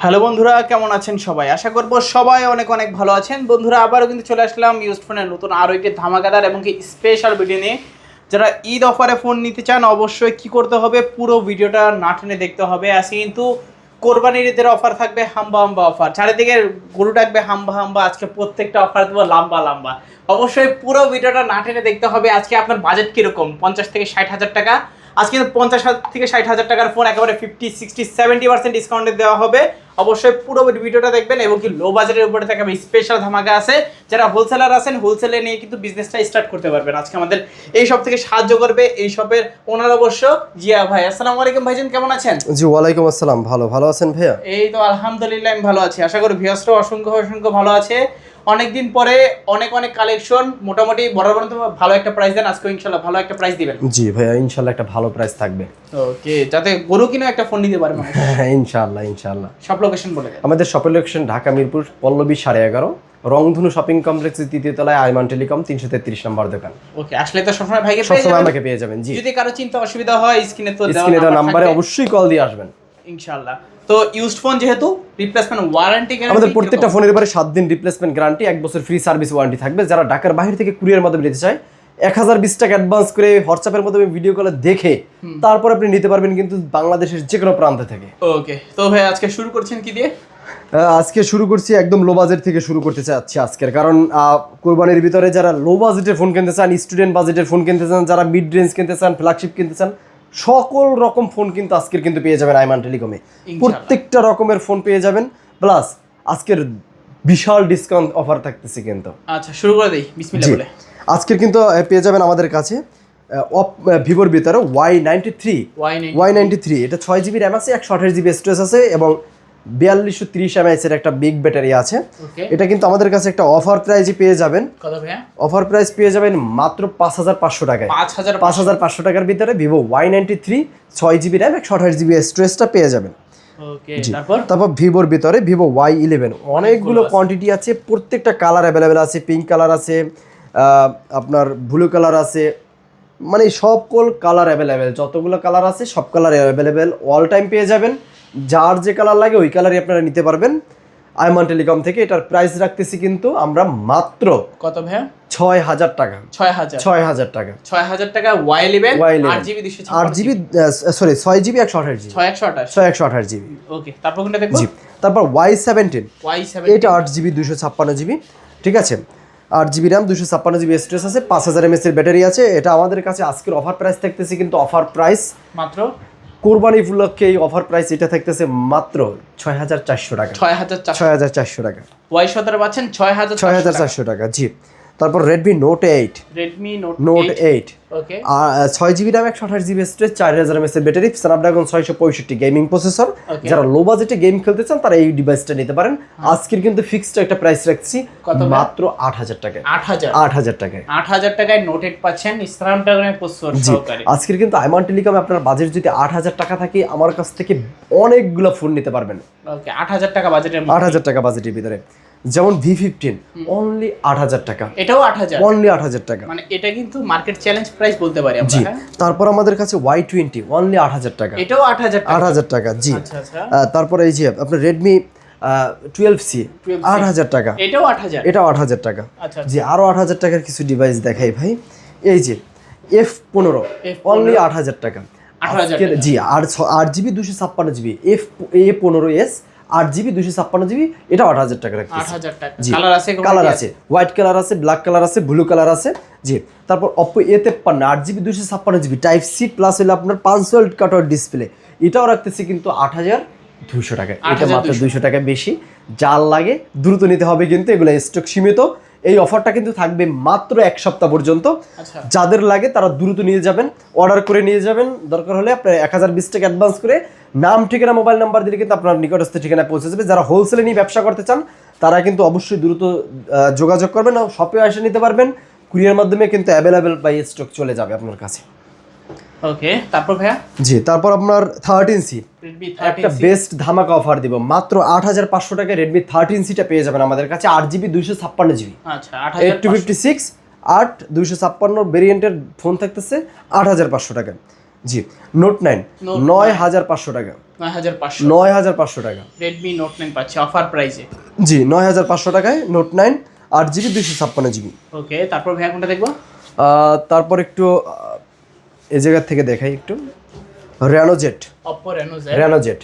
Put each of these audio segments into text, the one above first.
Hello বন্ধুরা, কেমন আছেন সবাই? আশা করব সবাই অনেক অনেক ভালো আছেন। বন্ধুরা, আবারও কিন্তু চলে আসলাম ইউজড ফোনের নতুন আরও একটি ধামাকাদার এবং কি স্পেশাল ভিডিও নিয়ে। যারা ঈদ অফারে ফোন নিতে চান অবশ্যই কি করতে হবে, পুরো ভিডিওটা না টেনে দেখতে হবে। আজকে কিন্তু কোরবানির ঈদের অফার থাকবে, হাম্বা হাম্বা অফার, চারিদিকে গরু ডাকবে হাম্বা হাম্বা। আজকে প্রত্যেকটা অফার দেবো লম্বা লম্বা। অবশ্যই পুরো ভিডিওটা না টেনে দেখতে হবে। আজকে আপনার বাজেট কীরকম? 50 থেকে 60 হাজার টাকা। আজকে কিন্তু 50 থেকে 60 হাজার টাকার ফোন একেবারে 50, 60, 70% ডিসকাউন্টে দেওয়া হবে। অবশ্যই পুরো ভিডিওটা দেখবেন এবং কি লো বাজেটের উপরে থেকে স্পেশাল ধামাকা আছে। যারা হোলসেলার আছেন, হোলসেলে নিয়ে কিন্তু বিজনেসটা স্টার্ট করতে পারবেন। আজকে আমাদের এই সব থেকে সাহায্য করবে এই শপের ওনার অবশ্য জিয়া ভাই। আসসালামু আলাইকুম ভাইজান, কেমন আছেন? জি ওয়ালাইকুম আসসালাম। ভালো আছেন ভাইয়া? এই তো আলহামদুলিল্লাহ আমি ভালো আছি। আশা করি ভিউয়ার্সরাও অসংখ্য ভালো আছে। অনেকদিন পরে অনেক কালেকশন, মোটামুটি বরাবর তো ভালো একটা প্রাইস দেন। আজকে ইনশাআল্লাহ ভালো একটা প্রাইস দিবেন। জি ভাইয়া, ইনশাআল্লাহ একটা ভালো প্রাইস থাকবে। ওকে, যাতে গরু কিনেও একটা ফোন নিতে পারে মানুষ। হ্যাঁ ইনশাআল্লাহ। সব লোকেশন বলে দেন। আমাদের শপের লোকেশন ঢাকা মিরপুর পল্লবী 11:30, রংধনু শপিং কমপ্লেক্সের তৃতীয় তলায় আইমান টেলিকম 333 নম্বর দোকান। ওকে, আসলে তো সবসময় ভাইকে সবসময় আমাকে পেয়ে যাবেন। জি, যদি কারো চিন্তা অসুবিধা হয় স্ক্রিনে দেওয়া নম্বরে অবশ্যই কল দিয়ে আসবেন ইনশাআল্লাহ। তো ইউজড ফোন যেহেতু রিপ্লেসমেন্ট ওয়ারেন্টি গ্যারান্টি, আমাদের প্রত্যেকটা ফোনের উপরে 7 দিন রিপ্লেসমেন্ট গ্যারান্টি, 1 বছর ফ্রি সার্ভিস ওয়ারেন্টি থাকবে। যারা ঢাকার বাইরে থেকে কুরিয়ার মাধ্যমে নিতে চায় 1020 টাকা অ্যাডভান্স করে হোয়াটসঅ্যাপের মাধ্যমে ভিডিও কলে দেখে তারপর আপনি নিতে পারবেন, কিন্তু বাংলাদেশের যে কোনো প্রান্ত থেকে। ওকে, তো ভাই আজকে শুরু করছেন কি দিয়ে? আজকে শুরু করছি একদম লো বাজেট থেকে শুরু করতে চাচ্ছি আজকের, কারণ কোরবানির ভিতরে যারা লো বাজেটের ফোন কিনতে চান, স্টুডেন্ট বাজেটের ফোন কিনতে চান, যারা মিড রেঞ্জ কিনতে চান, ফ্ল্যাগশিপ কিনতে চান, সকল রকম ফোন কিন্তু আজকের কিন্তু পেয়ে যাবেন আইমান টেলিকমে। প্রত্যেকটা রকমের ফোন পেয়ে যাবেন, প্লাস আজকের বিশাল ডিসকাউন্ট অফার থাকতেছে কিন্তু। আচ্ছা, শুরু করে দেই বিসমিল্লাহ বলে। আজকের কিন্তু পেয়ে যাবেন আমাদের কাছে ভিভোর ভিতরে Y93। এটা 6GB র্যাম আছে, 128GB স্টোরেজ আছে এবং 4230 mAh এর একটা বিগ ব্যাটারি আছে। এটা কিন্তু আমাদের কাছে একটা অফার প্রাইসে পেয়ে যাবেন। কত ভাইয়া? অফার প্রাইস পেয়ে যাবেন মাত্র 5500 টাকায়। 5500 টাকার ভিতরে Vivo Y93 6GB RAM 128GB স্টোরেজটা পেয়ে যাবেন। ওকে, তারপর ভিভোর ভিতরে ভিভো Y11 অনেকগুলো কোয়ান্টিটি আছে, প্রত্যেকটা কালার অ্যাভেলেবেল আছে। পিঙ্ক কালার আছে, আপনার ব্লু কালার আছে, মানে সকল কালার অ্যাভেলেবেল, যতগুলো কালার আছে সব কালার অ্যাভেলেবেল, অল টাইম পেয়ে যাবেন। যার যে কালার লাগে ওই কালারই আপনারা নিতে পারবেন আইমান টেলিকম থেকে। এটার প্রাইস রাখতেছি কিন্তু আমরা মাত্র কত ভাইয়া? 6000 টাকা। 6000 টাকা। 6000 টাকা Y11 8GB 8GB, sorry 6GB 128GB। 128GB। ওকে, তারপর কোনটা দেখব? জি, তারপর Y17 এটা 8GB 256GB, ঠিক আছে। 8GB র্যাম 256GB স্টোরেজ আছে, 5000 mAh এর ব্যাটারি আছে। এটা আমাদের কাছে আজকের অফার প্রাইস থাকতেছে কিন্তু অফার প্রাইস মাত্র কোরবানি উপলক্ষে এই অফার প্রাইস এটা থাকতেছে মাত্র 6400 টাকা। 6400 টাকা। Y17 পাচ্ছেন 6400 টাকা। জি, তারপর Redmi Note 8। ওকে, 6GB RAM 128GB storage, 4000 mAh এর ব্যাটারি, স্ন্যাপড্রাগন 665 গেমিং প্রসেসর। যারা লো বাজেটে গেম খেলতে চান তারা এই ডিভাইসটা নিতে পারেন। আজকের কিন্তু ফিক্সড একটা প্রাইস রাখছি মাত্র 8000 টাকায়। 8000 টাকায় 8000 টাকায় নোট 8 পাচ্ছেন স্ন্যাপড্রাগনের প্রসেসর সহকারে। আজকের কিন্তু আইমান টেলিকম আপনার বাজেট যদি 8000 টাকা থাকে আমার কাছ থেকে অনেকগুলো ফোন নিতে পারবেন। ওকে, 8000 টাকা বাজেটের মধ্যে, 8000 টাকা বাজেটের ভিতরে, যেমন V15 অনলি 8000 টাকা। এটাও 8000, অনলি 8000 টাকা। মানে এটা কিন্তু মার্কেট চ্যালেঞ্জ প্রাইস বলতে পারি আমরা। জি, তারপর আমাদের কাছে Y20 অনলি 8000 টাকা। এটাও 8000 টাকা। 8000 টাকা। জি, আচ্ছা। তারপর এই যে আপনার Redmi 12C 8000 টাকা। এটাও 8000। এটাও 8000 টাকা। আচ্ছা, জি, আরো 8000 টাকার কিছু ডিভাইস দেখাই ভাই। এই যে F15 অনলি 8000 টাকা। 8000 জি, 8GB 256GB A15s 8GB 256GB, এটা 8000 টাকা রাখছি। 8000 টাকা। জি, কালার আছে হোয়াইট কালার আছে, ব্ল্যাক কালার আছে, ব্লু কালার আছে। জি, তারপর Oppo A53 8GB 256GB type C plus হলো আপনার 5 কাটার ডিসপ্লে, এটাও রাখতেছি কিন্তু 8200 টাকা। এটা মাত্র 200 টাকা বেশি। যার লাগে দ্রুত নিতে হবে, কিন্তু এগুলো স্টক সীমিত। এই অফারটা কিন্তু থাকবে মাত্র 1 সপ্তাহ পর্যন্ত। যাদের লাগে তারা দ্রুত নিয়ে যাবেন, অর্ডার করে নিয়ে যাবেন। দরকার হলে আপনার 1020 টাকা অ্যাডভান্স করে নাম, ঠিকানা, মোবাইল নাম্বার দিলে কিন্তু আপনার নিকটস্থ ঠিকানায় পৌঁছে যাবে। যারা হোলসেলে নিয়ে ব্যবসা করতে চান তারা কিন্তু অবশ্যই দ্রুত যোগাযোগ করবেন, শপে এসে নিতে পারবেন। কুরিয়ার মাধ্যমে কিন্তু অ্যাভেলেবেল বাই স্টক চলে যাবে আপনার কাছে। ওকে, তারপর ভাইয়া? জি, তারপর আপনার 13C একটা 13C বেস্ট ধামাকা অফার দিব। মাত্র 8500 টাকায় Redmi 13Cটা পেয়ে যাবেন আমাদের কাছে। 8GB 256GB। আচ্ছা, 8256 256 ভেরিয়েন্টের ফোন থাকতেছে 8500 টাকা। জি, Note 9 9500 টাকা। 9500 9500 টাকা। Redmi Note 9 পাচ্ছে অফার প্রাইসে। জি 9500 টাকায় নোট 9 8GB 256GB। ওকে, তারপর ভাইয়া কোনটা দেখবো? তারপর একটু এই জায়গা থেকে দেখাই একটু রেনোজেট। Oppo Reno Z। রেনোজেট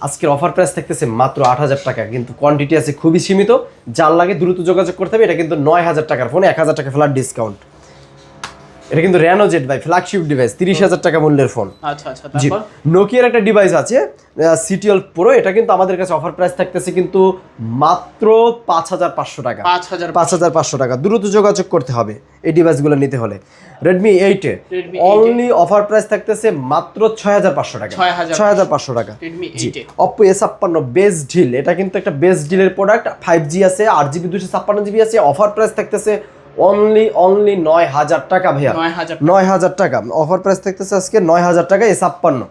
আজকের অফার প্রাইস থাকতেছে মাত্র 8000 টাকা, কিন্তু কোয়ান্টিটি আছে খুবই সীমিত, যার লাগে দ্রুত যোগাযোগ করতে হবে। এটা কিন্তু 9000 টাকার ফোন, 1000 টাকা ফ্ল্যাট ডিসকাউন্ট। এটা কিন্তু রেনোজেট ভাই, ফ্ল্যাগশিপ ডিভাইস, 30000 টাকা মূল্যের ফোন। আচ্ছা আচ্ছা, জি তারপর নোকিয়ার একটা ডিভাইস আছে সিটিএল প্রো, এটা কিন্তু আমাদের কাছে অফার প্রাইস থাকতেছে কিন্তু মাত্র 5500 টাকা। 5500 টাকা, দ্রুত যোগাযোগ করতে হবে এই ডিভাইসগুলো নিতে হলে। রেডমি 8 এ Redmi অনলি অফার প্রাইস থাকতেছে মাত্র 6500 টাকা। 6500 টাকা। Redmi জি 8 এ Oppo A56 বেস্ট ডিল, এটা কিন্তু একটা বেস্ট ডিলের প্রোডাক্ট। 5G আছে, 8GB 256GB আছে। অফার প্রাইস থাকতেছে অনলি 9000 টাকা ভাইয়া। 9000 টাকা অফার প্রাইস থাকতেছে আজকে 9000 টাকা A56।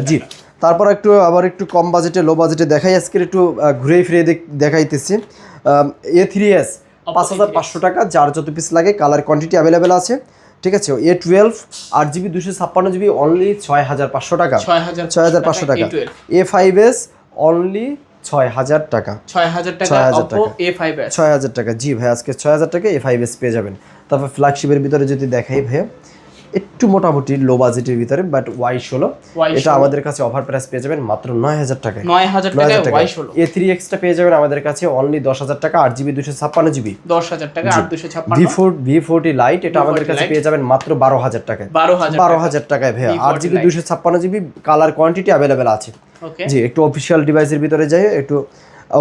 জি তারপর আবার একটু কম বাজেটে, লো বাজেটে দেখাই আজকে, একটু ঘুরে ফিরে দেখাইতেছি। A3s 5500 টাকা, যার যত পিস লাগে, কালার কোয়ান্টিটি অ্যাভেলেবেল আছে, ঠিক আছে। A12 8GB 256GB অনলি 6500 টাকা। 6500 টাকা। A5s অনলি 6000 টাকা। 6000 টাকা Oppo A5s 6000 টাকা। জি ভাই আজকে 6000 টাকা A5s পেয়ে যাবেন। তারপর ফ্ল্যাগশিপের ভিতরে যদি দেখাই ভাই, একটু মোটামুটি লো বাজেটের ভিতরে, বাট Y16 এটা আমাদের কাছে অফার প্রাইস পেয়ে যাবেন মাত্র 9000 টাকা। 9000 টাকা Y16। A3X টা পেয়ে যাবেন আমাদের কাছে অনলি 10000 টাকা, 8GB 256GB। 10000 টাকা 8256। V40 লাইট এটা আমাদের কাছে পেয়ে যাবেন মাত্র 12000 টাকায়। 12000 টাকায় ভাইয়া, 8GB 256GB, colour quantity available আছে। জি একটু অফিসিয়াল ডিভাইসের ভিতরে যাই, একটু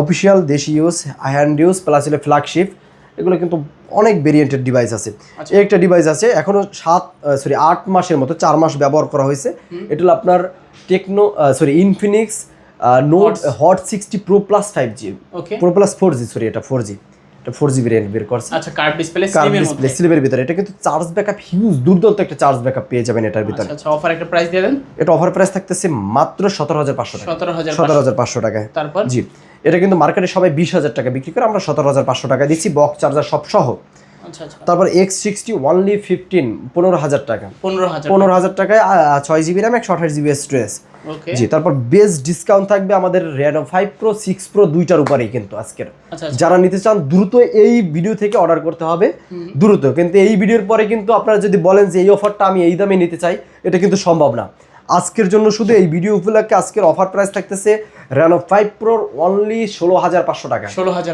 অফিসিয়াল দেশি ইউজ, হ্যান্ড ইউজ প্লাস হলে ফ্ল্যাগশিপ, এগুলো কিন্তু অনেক ভেরিয়েন্টের ডিভাইস আছে। এই একটা ডিভাইস আছে এখনো 8 মাসের মতো, 4 মাস ব্যবহার করা হয়েছে। এটা হলো আপনার Infinix note hot 60 pro plus 5G pro plus 4G, এটা 4G, এটা 4G ভেরিয়েন্ট বের করছে। আচ্ছা, কার্ভ ডিসপ্লে স্লিমের ভিতরে। এটা কিন্তু চার্জ ব্যাকআপ হিউজ, দুর্দান্ত একটা চার্জ ব্যাকআপ পেয়ে যাবেন এটার ভিতরে। আচ্ছা, অফার একটা প্রাইস দিয়ে দেন। এটা অফার প্রাইস থাকতেছে মাত্র 17500 টাকা। 17500 টাকায়। তারপর জি এটা কিন্তু মার্কেটে সবাই 20000 টাকা বিক্রি করে, আমরা 17500 টাকা দিচ্ছি, বক্স চার্জার সব সহ। আচ্ছা আচ্ছা। তারপর X60 অনলি 15000 টাকা। 15000 টাকায় 6GB RAM 128GB স্টোরেজ। ওকে জি তারপর বেস্ট ডিসকাউন্ট থাকবে আমাদের Reno 5 Pro 6 Pro দুইটার উপরেই কিন্তু আজকের। যারা নিতে চান দ্রুত এই ভিডিও থেকে অর্ডার করতে হবে, দ্রুত। কিন্তু এই ভিডিওর পরে কিন্তু আপনারা যদি বলেন যে এই অফারটা আমি এই দামে নিতে চাই, এটা কিন্তু সম্ভব না। আজকের জন্য শুধু এই ভিডিও উপলক্ষে আজকের অফার প্রাইস থাকতেছে Reno 5 Pro অনলি 16500 টাকা।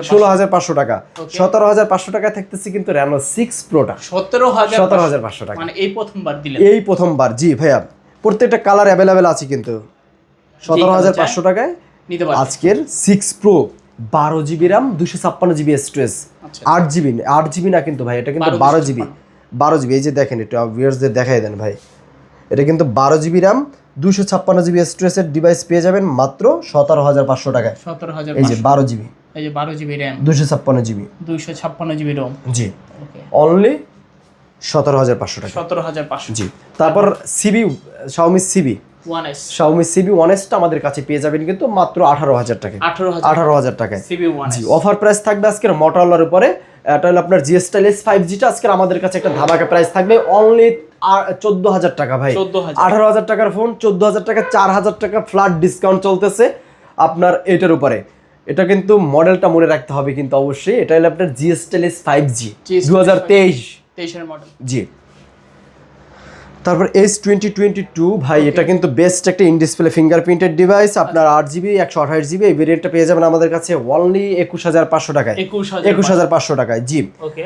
16500 টাকা। 17500 টাকা থাকতেছে কিন্তু Reno 6 Proটা 17500 টাকা। মানে এই প্রথমবার দিলেন? এই প্রথমবার। জি ভাইয়া প্রত্যেকটা কালার অ্যাভেলেবেল আছে কিন্তু। 17500 টাকায় নিতে পারবেন আজকের 6 Pro 12GB RAM 256GB storage. 8GB না কিন্তু ভাই, এটা কিন্তু 12GB। এই যে দেখেন, এটা ভিউয়ার্সদের দেখাই দেন ভাই, এটা কিন্তু 12GB RAM 256GB স্টোরেজের ডিভাইস পেয়ে যাবেন মাত্র 17500 টাকায়। 17500 এই যে 12GB, এই যে 12GB RAM 256GB ROM। জি অনলি 17500 টাকা। 17500। জি তারপর Xiaomi CB 1S টা আমাদের কাছে পেয়ে যাবেন কিন্তু মাত্র 18000 টাকায়। 18000 টাকায় CB 1S। জি অফার প্রাইস থাকবে আজকের Motorola উপরে। এটা হলো আপনার GS Stylus 5G টা আজকের আমাদের কাছে একটা ধামাকা প্রাইস থাকবে অনলি 14000 টাকা ভাই। 18000 টাকার ফোন 14000 টাকা, 4000 টাকা ফ্ল্যাট ডিসকাউন্ট চলতেছে আপনার এটার উপরে। এটা কিন্তু মডেলটা মনে রাখতে হবে কিন্তু অবশ্যই। এটা হলো আপনার GS Stylus 5G 2023 এর মডেল। জি তারপর S2022 ভাই, এটা কিন্তু বেস্ট একটা ইন ডিসপ্লে ফিঙ্গারপ্রিন্টেড ডিভাইস। আপনার 8GB 128GB এই ভেরিয়েন্টটা পেয়ে যাবেন আমাদের কাছে অনলি 21500 টাকায়। 21500 টাকায়। জি ওকে।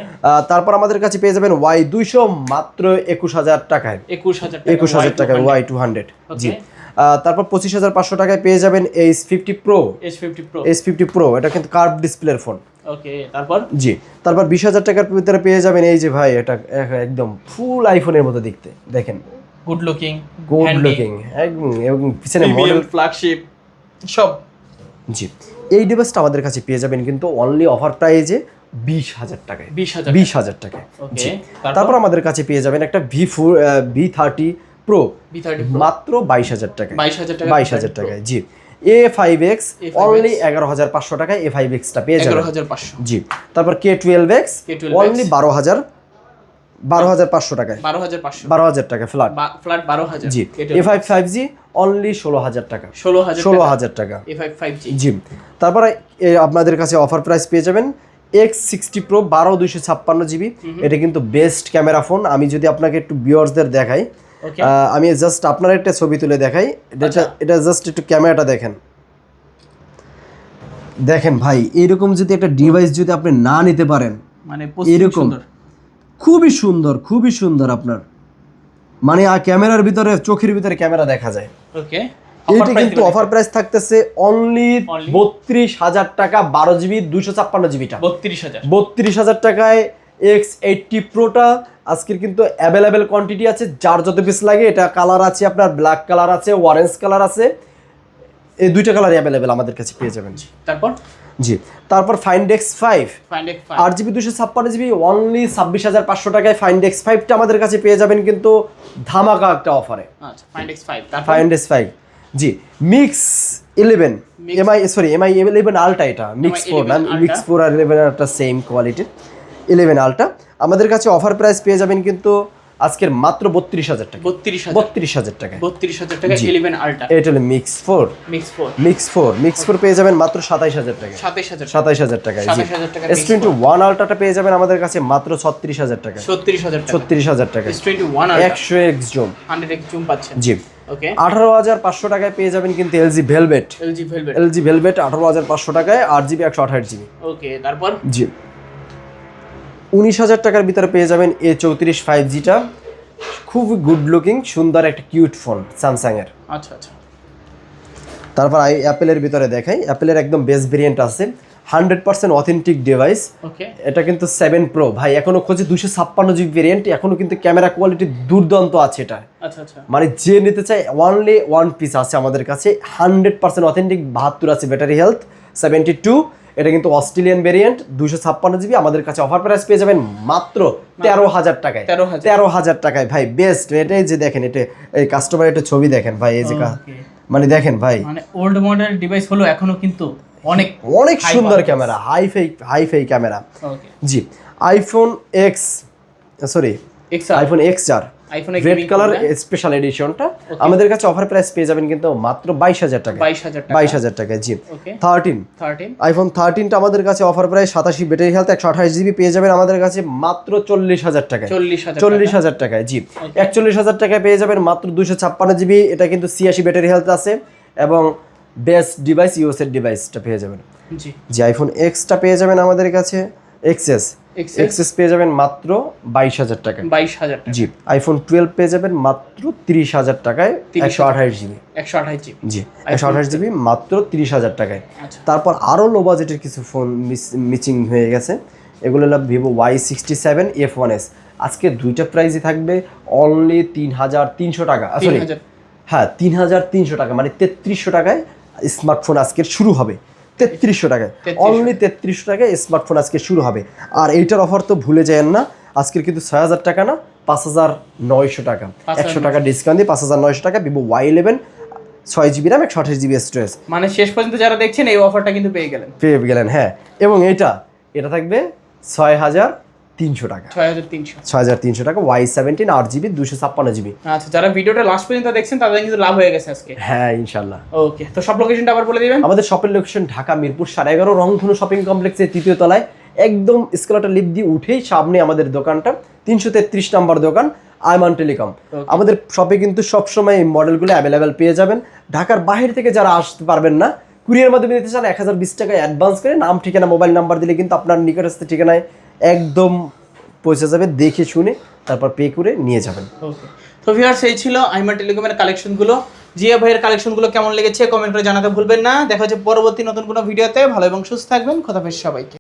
তারপর আমাদের কাছে পেয়ে যাবেন Y200 মাত্র 21000 টাকায়। 21000 টাকায় Y200। জি তারপর 25500 টাকায় পেয়ে যাবেন S50 Pro। এটা কিন্তু কার্ভ ডিসপ্লের ফোন। ওকে তারপর জি তারপর 20000 টাকার ভিতরে পেয়ে যাবেন এই যে ভাই, এটা একদম ফুল আইফোনের মতো দেখতে, দেখেন গুড লুকিং একদম পিছনে মডেল ফ্ল্যাগশিপ সব। জি এই ডিভাইসটা আমাদের কাছে পেয়ে যাবেন কিন্তু অনলি অফার প্রাইজে 20000 টাকায়। 20000 টাকায়। জি তারপর আমাদের কাছে পেয়ে যাবেন একটা V30 Pro মাত্র 22000 টাকায়। 22000 টাকায়। জি A5X অনলি 11500 টাকায় A5X টা পেয়ে যাবেন। 11500। জি তারপর K12X অনলি 12,500 টাকায়, 12,500 12,000 টাকা ফ্ল্যাট, ফ্ল্যাট 12,000। জি। A5 5G অনলি 16,000 টাকা, 16,000 টাকা, A5 5G। জি। তারপরে আপনাদের কাছে অফার প্রাইস পেয়ে যাবেন X60 Pro 12/256 জিবি। এটা কিন্তু বেস্ট ক্যামেরা ফোন। আমি যদি আপনাকে একটু ভিউয়ার্সদের দেখাই, আমি জাস্ট আপনার একটা ছবি তুলে দেখাই, এটা জাস্ট একটু ক্যামেরাটা দেখেন, দেখেন ভাই, এইরকম যদি একটা ডিভাইস যদি আপনি না নিতে পারেন, মানে এরকম খুবই সুন্দর, খুবই সুন্দর আপনার, মানে ক্যামেরার ভিতরে, চোখের ভিতরে ক্যামেরা দেখা যায়। ওকে, এইটা কিন্তু অফার প্রাইস থাকতেছে অনলি 32,000 টাকা, 12 জিবি 256 জিবিটা 32,000 টাকায়। X80 Proটা আজকের কিন্তু অ্যাভেলেবেল কোয়ান্টিটি আছে, যার যত পিস লাগে। এটা কালার আছে আপনার ব্ল্যাক কালার আছে, অরেঞ্জ কালার আছে, এই দুইটা কালারই অ্যাভেলেবেল আমাদের কাছে পেয়ে যাবেন। তারপর Find X5 8GB 256 GB only 26,500 টাকায় Find X5টা আমাদের কাছে পেয়ে যাবেন কিন্তু ধামাকা একটা অফারে। Find X5 জি। Mix 11 MI 11 Ultra, এটা Mix 4 না, Mix 4 আর 11 একটা সেম কোয়ালিটির 11 Ultra আমাদের কাছে অফার প্রাইস পেয়ে যাবেন কিন্তু আজকের মাত্র 32,000 টাকা, 32,000 টাকা 11 Ultra। এটা হলো Mix 4 পেয়ে যাবেন মাত্র 27,000 টাকা, 27,000 টাকায়। S21 Ultraটা পেয়ে যাবেন আমাদের কাছে মাত্র 36,000 টাকা, 36,000 টাকা। S21 100x zoom, 100x zoom পাচ্ছেন, জি। 18,500 টাকায় পেয়ে যাবেন কিন্তু LG Velvet 18,500 টাকায় 8GB 128GB। ওকে, তারপর জি 19,000 টাকার ভিতরে পেয়ে যাবেন A34 5Gটা, খুব গুড লুকিং, সুন্দর একটা কিউট ফোন স্যামসাং এর। আচ্ছা। তারপর অ্যাপেলের ভিতরে দেখাই, অ্যাপেলের একদম বেস্ট ভেরিয়েন্ট আছে, 100% অথেন্টিক ডিভাইস। এটা কিন্তু 7 Pro ভাই, এখনো খোঁজে 256GB ভেরিয়েন্ট, এখনো কিন্তু ক্যামেরা কোয়ালিটি দুর্দান্ত আছে এটা। আচ্ছা। মানে যে নিতে চায় অনলি ওয়ান পিস আছে আমাদের কাছে, 100% অথেন্টিক, 72 আছে ব্যাটারি হেলথ, 72। এটা কিন্তু অস্ট্রেলিয়ান ভেরিয়েন্ট, 256GB আমাদের কাছে অফার প্রাইস পেয়ে যাবেন মাত্র 13,000 টাকায়, 13,000 টাকায় ভাই, বেস্ট। এটাই যে দেখেন, এটা এই কাস্টমার একটা ছবি দেখেন ভাই, এই যে মানে দেখেন ভাই, মানে ওল্ড মডেল ডিভাইস হলো এখনো কিন্তু অনেক সুন্দর ক্যামেরা, হাইফাই ক্যামেরা। জি। IPhone XR red colour special এডিশনটা আমাদের কাছে অফার প্রাইস পেয়ে যাবেন কিন্তু মাত্র 22,000 টাকা, 22,000 টাকা। জি। 13 আইফোন 13টা আমাদের কাছে offer price 87 battery health 128GB পেয়ে যাবেন আমাদের কাছে মাত্র 40,000 টাকায়, 40,000 টাকায়। জি। 41,000 টাকায় পেয়ে যাবেন মাত্র 256GB। এটা কিন্তু 86 ব্যাটারি হেলথ আছে এবং বেস্ট ডিভাইস, ইউএসএর ডিভাইসটা পেয়ে যাবেন। জি। আইফোন Xটা পেয়ে যাবেন আমাদের কাছে, XS পেয়ে যাবেন মাত্র 22,000 টাকায়, 22,000 টাকা। জি। আইফোন 12 পেয়ে যাবেন মাত্র 30,000 টাকায়, 128GB। জি। 128GB মাত্র 30,000 টাকায়। তারপর আরো লো বাজেটের কিছু ফোন মিচিং হয়ে গেছে, এগুলো হলো ভিভো Y67 F1s। আজকে দুইটা প্রাইসই থাকবে অনলি 3,300 টাকা, সরি হ্যাঁ 3,300 টাকা, মানে 3,300 টাকায় স্মার্টফোন আজকের শুরু হবে, 3,300 টাকায়, অনলি 3,300 টাকায় স্মার্টফোন আজকে শুরু হবে। আর এইটার অফার তো ভুলে যায়েন না, আজকের কিন্তু 6,000 টাকা না, 5,900 টাকা, 100 টাকা ডিসকাউন্ট দিয়ে 5,900 টাকা Vivo Y11 6GB RAM 128GB storage. মানে শেষ পর্যন্ত যারা দেখছেন এই অফারটা কিন্তু পেয়ে গেলেন, হ্যাঁ। এবং এটা থাকবে 6,300 টাকা, 6,300 টাকা Y17 8GB 256GB। আচ্ছা, যারা ভিডিওটা লাস্ট পর্যন্ত দেখছেন তাদের কিন্তু লাভ হয়ে গেছে আজকে। হ্যাঁ ইনশাআল্লাহ। ওকে, তো সব লোকেশনটা আবার বলে দিবেন। আমাদের শপের লোকেশন ঢাকা মিরপুর 11.5 রংধনু শপিং কমপ্লেক্সের 3য় তলায়, একদম এসকেলেটর লিফট দিয়ে উঠেই সামনে আমাদের দোকানটা, 333 নম্বর দোকান, আইমান টেলিকম। আমাদের শপে কিন্তু সবসময় এই মডেলগুলো অ্যাভেলেবেল পেয়ে যাবেন। ঢাকার বাইরে থেকে যারা আসতে পারবেন না, কুরিয়ার মাধ্যমে দিতে চান 1,020 টাকা অ্যাডভান্স করে নাম ঠিকানা মোবাইল নাম্বার দিলে কিন্তু আপনার নিকটস্থ ঠিকানায় একদম পৌঁছে যাবে, দেখে শুনে তারপর পে করে নিয়ে যাবেন। ওকে, তো ভিউয়ার্স এই ছিল আইমান টেলিকমের কালেকশনগুলো। জিয়া ভাইয়ের কালেকশনগুলো কেমন লেগেছে কমেন্ট করে জানাতে ভুলবেন না। দেখা হচ্ছে পরবর্তী নতুন কোনো ভিডিওতে। ভালো এবং সুস্থ থাকবেন, খোদাফেজ সবাইকে।